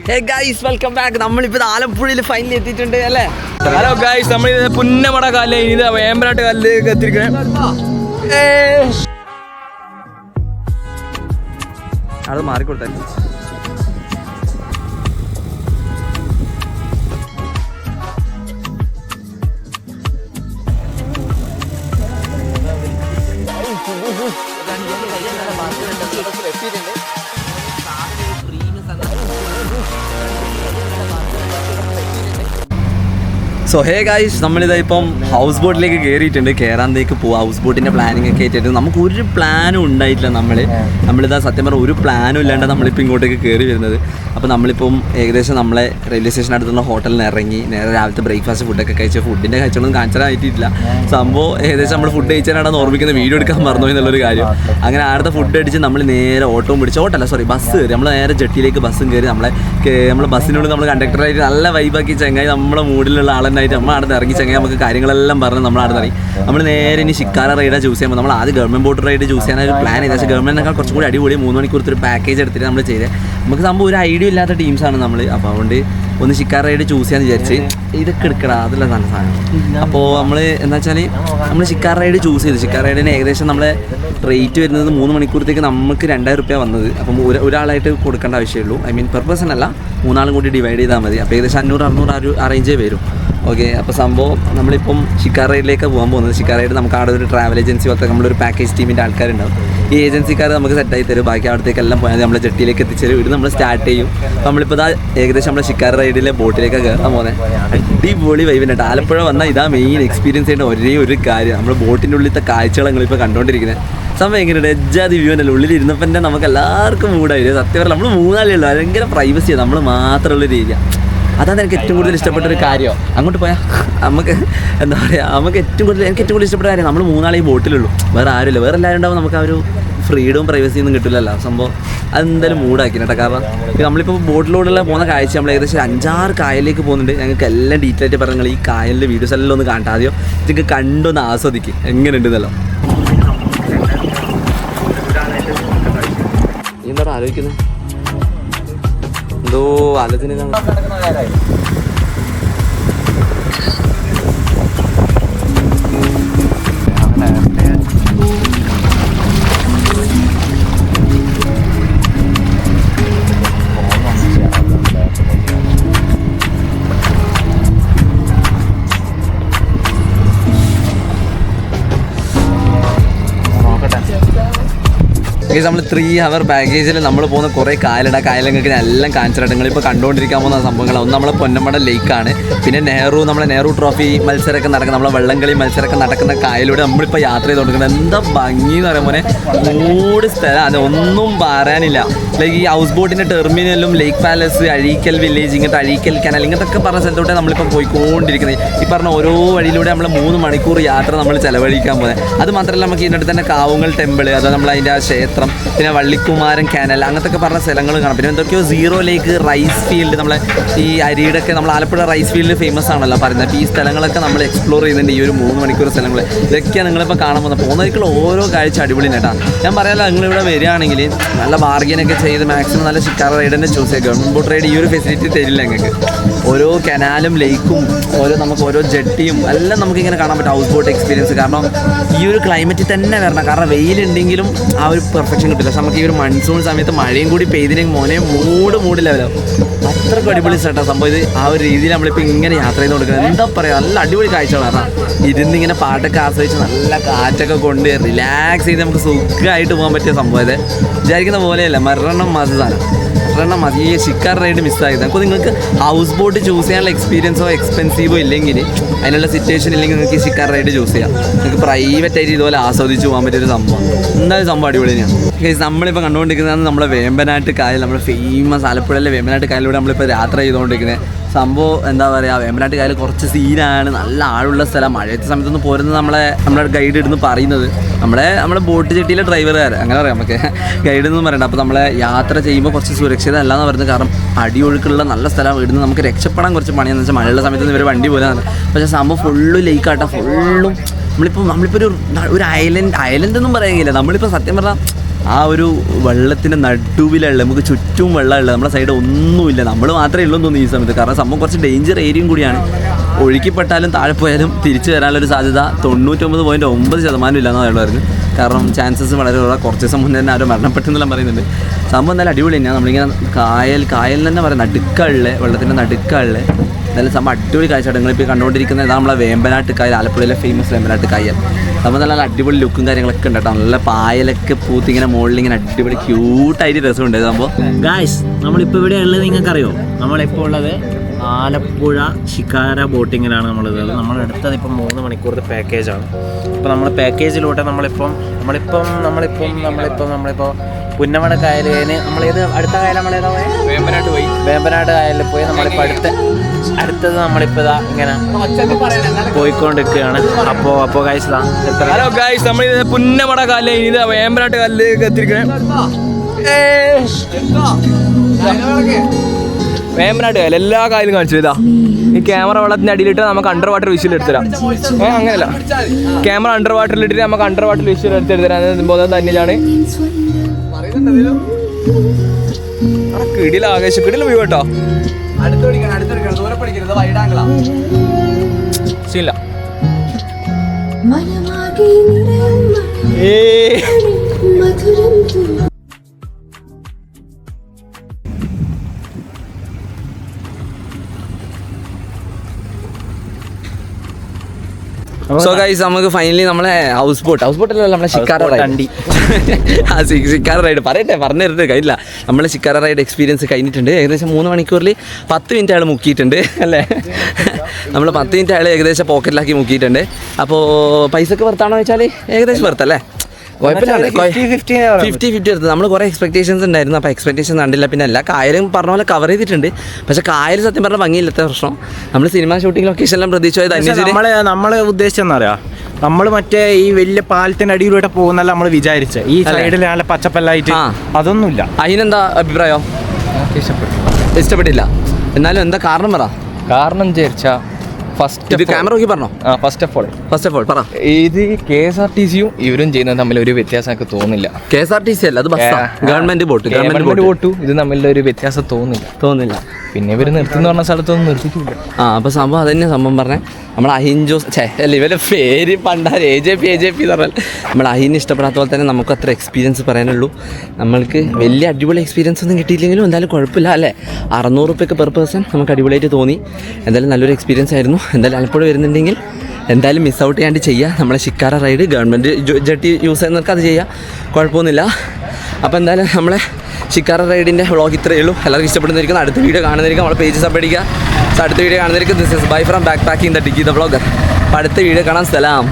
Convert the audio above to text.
Hey guys welcome back. നമ്മളിപ്പോൾ ആലപ്പുഴയിൽ finally എത്തിയിട്ടുണ്ട് അല്ലേ? ഹലോ ഗൈസ്, നമ്മൾ പുന്നമട കാലിൽ ഇത് വേമ്പനാട്ട് കാലിലേക്ക് എത്തിയിരിക്കണേ. അത് മാറിക്കൊടുത്തേ. സോ ഹേ ഗൈസ്, നമ്മളിതാ ഇപ്പം ഹൗസ് ബോട്ടിലേക്ക് കയറിയിട്ടുണ്ട്. കയറാന്തേക്ക് പോവാം. ഹൗസ് ബോട്ടിൻ്റെ പ്ലാനിങ് ഒക്കെ ആയിട്ട് നമുക്ക് ഒരു പ്ലാനും ഉണ്ടായിട്ടില്ല. നമ്മളിതാ സത്യം പറഞ്ഞാൽ ഒരു പ്ലാനും ഇല്ലാണ്ട് നമ്മളിപ്പോൾ ഇങ്ങോട്ടേക്ക് കയറി വരുന്നത്. അപ്പോൾ നമ്മളിപ്പം ഏകദേശം നമ്മളെ റെയിൽവേ സ്റ്റേഷൻ അടുത്തുള്ള ഹോട്ടലിൽ നിന്ന് ഇറങ്ങി നേരെ രാവിലത്തെ ബ്രേക്ക്ഫാസ്റ്റ് ഫുഡൊക്കെ കഴിച്ച് ഫുഡിൻ്റെ കഴിച്ചൊന്നും കാണിച്ചാലായിട്ടില്ല. സംഭവം ഏകദേശം നമ്മൾ ഫുഡ് കഴിച്ചാലാണ് ഓർമ്മിക്കുന്നത്, വീഡിയോ എടുക്കാൻ മറന്നു എന്നുള്ളൊരു കാര്യം. അങ്ങനെ അടുത്ത ഫുഡ് അടിച്ച് നമ്മൾ നേരെ ഓട്ടവും പിടിച്ച് ബസ് കയറി. നമ്മൾ നേരെ ജെട്ടിയിലേക്ക് ബസ്സും കയറി. നമ്മൾ ബസ്സിനോട് നമ്മൾ കണ്ടക്ടറായിട്ട് നല്ല വൈബാക്കി ചങ്ങായി നമ്മുടെ മൂഡിലുള്ള ആളെന്നായിട്ട് നമ്മൾ അവിടെ ഇറങ്ങി ചങ്ങായി നമുക്ക് കാര്യങ്ങളെല്ലാം പറഞ്ഞ് നമ്മൾ അവിടെ ഇറങ്ങി. നമ്മൾ നേരെ ഇനി ഷിക്കാര റൈഡാണ് ചൂസ് ചെയ്യുമ്പോൾ നമ്മൾ ആദ്യം ഗവൺമെൻറ് ബോട്ട് റൈഡ് ചൂസ് ചെയ്യാനൊരു പ്ലാൻ ചെയ്ത്. പക്ഷേ ഗവൺമെൻറ്റിനേക്കാൾ കുറച്ചും കൂടി അടിപൊളി 3 മണിക്കൂർ ഒരു പാക്കേജ് എടുത്തിട്ട് നമ്മൾ ചെയ്തത്. നമുക്ക് സംഭവം ഒരു ഐഡിയ ഇല്ലാത്ത ടീംസാണ് നമ്മൾ. അപ്പോൾ അതുകൊണ്ട് ഒന്ന് ഷിക്കാര റൈഡ് ചൂസ് ചെയ്യാന്ന് വിചാരിച്ച് ഇതൊക്കെ എടുക്കടാ, അതല്ല നല്ല സാധനം. അപ്പോൾ നമ്മൾ എന്താ വെച്ചാൽ നമ്മൾ ഷിക്കാര റൈഡ് ചൂസ് ചെയ്തു. ഷിക്കാര റൈഡിന് ഏകദേശം നമ്മളെ റേറ്റ് വരുന്നത് 3 മണിക്കൂറത്തേക്ക് നമുക്ക് 2000 രൂപ വന്നത്. അപ്പം ഒരാളായിട്ട് കൊടുക്കേണ്ട ആവശ്യമുള്ളൂ. ഐ മീൻ പെർ പേഴ്സൺ അല്ല, 3 ആളും കൂടി ഡിവൈഡ് ചെയ്താൽ മതി. അപ്പോൾ ഏകദേശം 500-600 ആ റേഞ്ചേ വരും. ഓക്കെ, അപ്പോൾ സംഭവം നമ്മളിപ്പം ഷിക്കാര റൈഡിലേക്ക് പോകാൻ പോകുന്നത്. ഷിക്കാര റൈഡ് നമുക്ക് അവിടെ ഒരു ട്രാവൽ ഏജൻസി പോലത്തെ നമ്മളൊരു പാക്കേജ് ടീമിൻ്റെ ആൾക്കാരുണ്ടാവും. ഈ ഏജൻസിക്കാർ നമുക്ക് സെറ്റായി തരും. ബാക്കി അവിടത്തേക്കെല്ലാം പോയാൽ നമ്മൾ ജെട്ടിയിലേക്ക് എത്തിച്ചേരും. ഇവിടെ നമ്മൾ സ്റ്റാർട്ട് ചെയ്യും. നമ്മളിപ്പോൾ ഇതാ ഏകദേശം നമ്മൾ ഷിക്കാര റൈഡിലെ ബോട്ടിലേക്ക് കയറാൻ പോകുന്നത്. അടിപൊളി വൈബിനായിട്ട് ആലപ്പുഴ വന്നാൽ ഇതാ മെയിൻ എക്സ്പീരിയൻസ് ചെയ്യേണ്ട ഒരേ ഒരു കാര്യം. നമ്മൾ ബോട്ടിൻ്റെ ഉള്ളിലത്തെ കാഴ്ചകൾ നിങ്ങളിപ്പോൾ കണ്ടുകൊണ്ടിരിക്കുന്നത്. സമയം എങ്ങനെയുണ്ട്? എജ്ജാതി വ്യൂ അല്ലേ. ഉള്ളിലിരുന്നപ്പോൾ തന്നെ നമുക്ക് എല്ലാവർക്കും മൂടായിരുന്നു. സത്യം പറഞ്ഞാൽ നമ്മൾ 3 ആളേ ഉള്ളൂ. ഭയങ്കര പ്രൈവസിയാണ്, നമ്മൾ മാത്രമുള്ളൊരു ഏരിയ. അതാണ് എനിക്ക് ഏറ്റവും കൂടുതൽ ഇഷ്ടപ്പെട്ടൊരു കാര്യം. അങ്ങോട്ട് പോയാൽ നമുക്ക് എന്താ പറയുക, എനിക്ക് ഏറ്റവും കൂടുതൽ ഇഷ്ടപ്പെട്ട കാര്യം നമ്മൾ 3 ആളെ ഈ ബോട്ടിലുള്ളൂ. വേറെ ആരുമില്ല. വേറെ എല്ലാവരും ഉണ്ടാവും നമുക്ക് ആ ഒരു ഫ്രീഡവും പ്രൈവസിയൊന്നും കിട്ടില്ലല്ലോ. സംഭവം അതെന്തായാലും മൂടാക്കി കേട്ടോ. കാരണം നമ്മളിപ്പോൾ ബോട്ടിലൂടെല്ലാം പോകുന്ന കാഴ്ച നമ്മൾ ഏകദേശം 5-6 കായലിലേക്ക് പോകുന്നുണ്ട്. ഞങ്ങൾക്ക് എല്ലാം ഡീറ്റെയിൽ ആയിട്ട് പറഞ്ഞാൽ ഈ കായലിൻ്റെ വീഡിയോസ് എല്ലാം ഒന്ന് കാണാം. ആദ്യം നിങ്ങൾക്ക് കണ്ടൊന്ന് ആസ്വദിക്കും എങ്ങനെയുണ്ടെന്നല്ലോ. എന്താ ആലോചിക്കുന്നത്? എന്തോ ആലോചന. നമ്മൾ 3 അവർ പാക്കേജിൽ നമ്മൾ പോകുന്ന കുറേ കായലുണ്ട്. ആ കായലങ്ങൾക്ക് എല്ലാം കാണിച്ചിട്ട് നിങ്ങളിപ്പോൾ കണ്ടുകൊണ്ടിരിക്കാൻ പോകുന്ന സംഭവങ്ങളാണ്. ഒന്ന് നമ്മളെ പൊന്നമട ലേക്കാണ്. പിന്നെ നമ്മളെ നെഹ്റു ട്രോഫി മത്സരമൊക്കെ നടക്കുന്ന, നമ്മളെ വള്ളംകളി മത്സരമൊക്കെ നടക്കുന്ന കായലിലൂടെ നമ്മളിപ്പോൾ യാത്ര ചെയ്ത് കൊടുക്കുന്നത്. എന്താ ഭംഗി എന്ന് പറയുമ്പോൾ 3 സ്ഥലം, അത് ഒന്നും പറയാനില്ല. ലൈക്ക് ഈ ഹൗസ് ബോട്ടിൻ്റെ ടെർമിനലും ലേക്ക് പാലസ്, അഴീക്കൽ വില്ലേജ്, ഇങ്ങനത്തെ അഴീക്കൽ കനാൽ, ഇങ്ങനത്തെ പറഞ്ഞ സ്ഥലത്തോടെ നമ്മളിപ്പോൾ പോയിക്കൊണ്ടിരിക്കുന്നത്. ഈ പറഞ്ഞ ഓരോ വഴിയിലൂടെ നമ്മൾ 3 മണിക്കൂർ യാത്ര നമ്മൾ ചിലവഴിക്കാൻ പോകുന്നത്. അത് മാത്രമല്ല നമുക്ക് ഇതിനടുത്ത് തന്നെ കാവുങ്ങൽ ടെമ്പിൾ, അത് നമ്മൾ അതിൻ്റെ ആ ക്ഷേത്രം, പിന്നെ വള്ളിക്കുമാരൻ കാനൽ, അങ്ങനത്തെ പറഞ്ഞ സ്ഥലങ്ങൾ കാണാം. പിന്നെ എന്തൊക്കെയോ സീറോ ലേക്ക്, റൈസ് ഫീൽഡ്, നമ്മളെ ഈ അരിയുടെ ഒക്കെ നമ്മൾ ആലപ്പുഴ റൈസ് ഫീൽഡ് ഫേമസ് ആണല്ലോ പറയുന്നത്. അപ്പോൾ ഈ സ്ഥലങ്ങളൊക്കെ നമ്മൾ എക്സ്പ്ലോർ ചെയ്യുന്നുണ്ട്. ഈ ഒരു 3 മണിക്കൂർ സ്ഥലങ്ങൾ ഇതൊക്കെയാണ് നിങ്ങളിപ്പോൾ കാണാൻ പോകുന്നത്. പോകുന്നതിൽ ഓരോ കാഴ്ച അടിപൊളി നേട്ടാ. ഞാൻ പറയാമല്ലോ, നിങ്ങളിവിടെ വരികയാണെങ്കിൽ നല്ല ബാർഗിനൊക്കെ ചെയ്ത് മാക്സിമം നല്ല ഷിക്കാര റൈഡ് തന്നെ ചൂസ് ചെയ്യുക. ഗവൺമെൻറ് ബോട്ട് റൈഡ് ഈ ഒരു ഫെസിലിറ്റി തരില്ല ഞങ്ങൾക്ക്. ഓരോ കനാലും ലേക്കും നമുക്ക് ഓരോ ജെട്ടിയും എല്ലാം നമുക്കിങ്ങനെ കാണാൻ പറ്റും ഹൗസ് ബോട്ട് എക്സ്പീരിയൻസ്. കാരണം ഈ ഒരു ക്ലൈമറ്റിൽ തന്നെ വരണം. കാരണം വെയിലുണ്ടെങ്കിലും ആ ഒരു പെർഫെക്ഷൻ കിട്ടില്ല. പക്ഷെ നമുക്ക് ഈ ഒരു മൺസൂൺ സമയത്ത് മഴയും കൂടി പെയ്തിനെങ്കിൽ മോനെ മൂട് ലെവലാവും. അത്രയ്ക്ക് അടിപൊളി സെറ്റാണ് സംഭവം. ഇത് ആ ഒരു രീതിയിൽ നമ്മളിപ്പോൾ ഇങ്ങനെ യാത്ര ചെയ്ത് കൊടുക്കുന്നത്. എന്താ പറയുക, നല്ല അടിപൊളി കാഴ്ചകളാണ്. കാരണം ഇരുന്നിങ്ങനെ പാട്ടൊക്കെ ആസ്വദിച്ച് നല്ല കാറ്റൊക്കെ കൊണ്ട് റിലാക്സ് ചെയ്ത് നമുക്ക് സുഖമായിട്ട് പോകാൻ പറ്റിയ സംഭവം. ഇത് വിചാരിക്കുന്ന പോലെയല്ല, മരണം ഈ ഷിക്കാർ റൈഡ് മിസ്സായത്. അപ്പോൾ നിങ്ങൾക്ക് ഹൗസ് ബോട്ട് ചൂസ് ചെയ്യാനുള്ള എക്സ്പീരിയൻസോ എക്സ്പെൻസീവോ ഇല്ലെങ്കിൽ, അതിനുള്ള സിറ്റുവേഷൻ ഇല്ലെങ്കിൽ നിങ്ങൾക്ക് ഈ ഷിക്കാർ റൈഡ് ചൂസ് ചെയ്യാം. നിങ്ങൾക്ക് പ്രൈവറ്റ് ആയിട്ട് ഇതുപോലെ ആസ്വദിച്ച് പോകാൻ പറ്റിയൊരു സംഭവം. എന്തായാലും സംഭവം അടിപൊളി തന്നെയാണ്. നമ്മളിപ്പോൾ കണ്ടുകൊണ്ടിരിക്കുന്നതാണ് നമ്മളെ വേമ്പനാട്ട് കായൽ. നമ്മുടെ ഫേമസ് ആലപ്പുഴയിലെ വേമ്പനാട്ട് കായലിലൂടെ നമ്മളിപ്പോൾ യാത്ര ചെയ്തുകൊണ്ടിരിക്കുന്നത്. സംഭവം എന്താ പറയുക, വേമ്പനാട്ട് കായൽ കുറച്ച് സീനാണ്, നല്ല ആളുള്ള സ്ഥലം. മഴയത്തെ സമയത്തൊന്നും പോരുന്നത് നമ്മളെ ഗൈഡ് ഇടുന്ന് പറയുന്നത് നമ്മുടെ ബോട്ട് ചെട്ടിയിലെ ഡ്രൈവറുകാർ, അങ്ങനെ പറയാം നമുക്ക് ഗൈഡ് എന്ന് പറയണ്ട. അപ്പോൾ നമ്മളെ യാത്ര ചെയ്യുമ്പോൾ കുറച്ച് സുരക്ഷിതമല്ല എന്ന് പറയുന്നത്. കാരണം അടിയൊഴുക്കുള്ള നല്ല സ്ഥലം, ഇവിടുന്ന് നമുക്ക് രക്ഷപ്പെടാൻ കുറച്ച് പണിയാണെന്ന് വെച്ചാൽ മഴയുള്ള സമയത്ത് ഇവർ വണ്ടി പോലെയാണ്. പക്ഷേ സംഭവം ഫുള്ള് ലേക്കാട്ടാ, ഫുള്ളും നമ്മളിപ്പോൾ ഒരു ഐലൻഡ് ഒന്നും പറയുകയില്ല. നമ്മളിപ്പോൾ സത്യം പറഞ്ഞാൽ ആ ഒരു വെള്ളത്തിൻ്റെ നടുവിലുള്ള നമുക്ക് ചുറ്റും വെള്ളമുള്ളത് നമ്മുടെ സൈഡ് ഒന്നുമില്ല, നമ്മൾ മാത്രമേ ഉള്ളൂ തോന്നുന്നു ഈ സമയത്ത്. കാരണം സംഭവം കുറച്ച് ഡേഞ്ചർ ഏരിയയും കൂടിയാണ്. ഒഴുക്കിപ്പെട്ടാലും താഴെ പോയാലും തിരിച്ചു വരാനുള്ളൊരു സാധ്യത 99.9% ഇല്ലെന്നാണ് പറയുന്നത്. കാരണം ചാൻസസ് വളരെ കുറച്ച് ദിവസം മുന്നേ തന്നെ ആരോ മരണപ്പെട്ടെന്നെല്ലാം പറയുന്നുണ്ട്. സംഭവം എന്തായാലും അടിപൊളി തന്നെയാണ്. നമ്മളിങ്ങനെ കായൽ തന്നെ പറയാം, നടുക്കുള്ള വെള്ളത്തിൻ്റെ നടുക്കുള്ള എന്തായാലും സംഭവം അടിപൊളി കാഴ്ച. നിങ്ങളിപ്പോൾ കണ്ടുകൊണ്ടിരിക്കുന്നത് ഇതാണ് നമ്മളെ വേമ്പനാട്ട് കായൽ, ആലപ്പുഴയിലെ ഫേമസ് വേമ്പനാട്ട് കായൽ. സംഭവം നല്ല അടിപൊളി ലുക്കും കാര്യങ്ങളൊക്കെ ഉണ്ട് കേട്ടോ. നല്ല പായലൊക്കെ പൂത്തിങ്ങനെ മുകളിലിങ്ങനെ അടിപൊളി ക്യൂട്ടായിട്ട് രസമുണ്ട് സംഭവം. ഗായ്സ്, നമ്മളിപ്പോൾ ഇവിടെ ഉള്ളത് നിങ്ങൾക്കറിയോ? നമ്മളിപ്പോൾ ഉള്ളത് ആലപ്പുഴ ഷിക്കാര ബോട്ടിങ്ങിലാണ് നമ്മളിത്. നമ്മളെടുത്തത് ഇപ്പം 3 മണിക്കൂറത്തെ പാക്കേജാണ്. അപ്പോൾ നമ്മൾ പാക്കേജിലൂടെ നമ്മളിപ്പോൾ പുന്നമട കായൽ കഴിഞ്ഞ് നമ്മളേത് അടുത്ത കായൽ നമ്മളേതാ വേമ്പനാട്ട് കായലിൽ പോയി നമ്മളിപ്പോൾ അടുത്തത് നമ്മളിപ്പോൾ ഇതാ ഇങ്ങനെ പോയിക്കൊണ്ടിരിക്കുകയാണ്. അപ്പോൾ ഗൈസ് ഇതാ ഹലോ ഗൈസ്, നമ്മൾ പുന്നമട കാലിൽ ഇത് വേമ്പനാട്ട് കാലിലേക്ക് എത്തിയിരിക്കണേ. വേമ്പനാട്ട് കായൽ എല്ലാ കായലും കാണിച്ചു. ഇതാ ഈ ക്യാമറ വെള്ളത്തിൻ്റെ അടിയിലിട്ട് നമുക്ക് അണ്ടർ വാട്ടർ വിഷ്വൽ എടുത്തുതരാം. അങ്ങനെയല്ല, ക്യാമറ അണ്ടർ വാട്ടറിലിട്ടിട്ട് നമുക്ക് അണ്ടർ വാട്ടർ വിഷ്വൽ എടുത്തെടുത്തരാം. ബോധം തന്നെയാണ് കിടില ആകാശം, കിടില വ്യൂ കേട്ടോ. സീനില്ല. സോ ഗൈസ്, നമുക്ക് ഫൈനലി നമ്മളെ ഹൗസ് ബോട്ടല്ലോ നമ്മളെ ഷിക്കാര റൈഡ്. ഷിക്കാര റൈഡ് പറഞ്ഞു തരുന്നത് കഴിഞ്ഞില്ല. നമ്മളെ ഷിക്കാര റൈഡ് എക്സ്പീരിയൻസ് കഴിഞ്ഞിട്ടുണ്ട്. ഏകദേശം 3 മണിക്കൂറിൽ 10 മിനിറ്റ് അയാൾ മുക്കിയിട്ടുണ്ട് അല്ലേ? നമ്മൾ 10 മിനിറ്റ് അയാൾ ഏകദേശം പോക്കറ്റിലാക്കി മുക്കിയിട്ടുണ്ട്. അപ്പോൾ പൈസക്ക് വെറുത്താണോ വെച്ചാൽ ഏകദേശം വെറുത്തല്ലേ? കുഴപ്പമില്ല, 50-50 എടുത്തത്. നമ്മൾ കുറേ എക്സ്പെക്ടേഷൻസ് ഉണ്ടായിരുന്നു. അപ്പോൾ എക്സ്പെക്ടേഷൻ കണ്ടില്ല. പിന്നെ എല്ലാ കായലും പറഞ്ഞ പോലെ കവർ ചെയ്തിട്ടുണ്ട്. പക്ഷേ കായൽ സത്യം പറഞ്ഞാൽ ഭംഗിയില്ലാത്ത പ്രശ്നം. നമ്മൾ സിനിമ ഷൂട്ടിംഗ് ലൊക്കേഷനെല്ലാം പ്രതീക്ഷിച്ചത് നമ്മളെ ഉദ്ദേശിച്ചെന്ന് അറിയാം, നമ്മൾ മറ്റേ ഈ വലിയ പാലത്തിൻ്റെ അടിയിലൂടെ പോകുന്നല്ല നമ്മൾ വിചാരിച്ചത്. ഈ സൈഡിൽ നല്ല പച്ചപ്പല്ലായിട്ട് അതൊന്നുമില്ല. അതിനെന്താ അഭിപ്രായം? ഇഷ്ടപ്പെട്ടില്ല. എന്നാലും എന്താ കാരണം പറ. കാരണം വിചാരിച്ചാ ഫസ്റ്റ് ക്യാമറ നോക്കി പറഞ്ഞോ. ഫസ്റ്റ് ഓഫ് ഓൾ പറ, ഇത് KSRTCയും ഇവരും ചെയ്യുന്നത് തമ്മിൽ ഒരു വ്യത്യാസം എനിക്ക് തോന്നുന്നില്ല. KSRTC അല്ല, അത് ഗവൺമെന്റ് ബോട്ട് ഇത് തമ്മിൽ ഒരു വ്യത്യാസം തോന്നുന്നില്ല. പിന്നെ ഇവർ നിർത്തുന്ന പറഞ്ഞ സ്ഥലത്തൊന്നും നിർത്തിയിട്ടില്ല. അപ്പോൾ സംഭവം അതന്നെ സംഭവം പറഞ്ഞേ. നമ്മൾ അഹിൻ ജോസ് അല്ല, ഇവരുടെ പേര് പണ്ടാര് AJP എന്ന് പറഞ്ഞാൽ നമ്മൾ അഹിന് ഇഷ്ടപ്പെടാത്ത പോലെ തന്നെ നമുക്ക് അത്ര എക്സ്പീരിയൻസ് പറയാനുള്ളൂ. നമ്മൾക്ക് വലിയ അടിപൊളി എക്സ്പീരിയൻസ് ഒന്നും കിട്ടിയില്ലെങ്കിലും എന്തായാലും കുഴപ്പമില്ല അല്ലേ? 600 രൂപയ്ക്ക് പെർ പേഴ്സൺ നമുക്ക് അടിപൊളിയായിട്ട് തോന്നി. എന്തായാലും നല്ലൊരു എക്സ്പീരിയൻസ് ആയിരുന്നു. എന്തായാലും ആലപ്പുഴ വരുന്നുണ്ടെങ്കിൽ എന്തായാലും മിസ് ഔട്ട് ചെയ്യാണ്ട് ചെയ്യുക. നമ്മളെ shikara ride government jetty use ചെയ്യുന്നവർക്ക് അത് ചെയ്യുക, കുഴപ്പമൊന്നുമില്ല. അപ്പോൾ എന്തായാലും നമ്മളെ ഷിക്കാര റൈഡിൻ്റെ വ്ളോഗ് ഇത്രയേ ഉള്ളൂ. എല്ലാവർക്കും ഇഷ്ടപ്പെടുന്നതായിരിക്കും. അടുത്ത വീഡിയോ കാണുന്നതായിരിക്കും. നമ്മളെ പേജ് സബ് അടിക്കുക. അടുത്ത വീഡിയോ കാണുന്നതായിരിക്കും. This is bye from backpacking the Dicky the vlogger. അപ്പോൾ അടുത്ത വീഡിയോ കാണാൻ സലാം.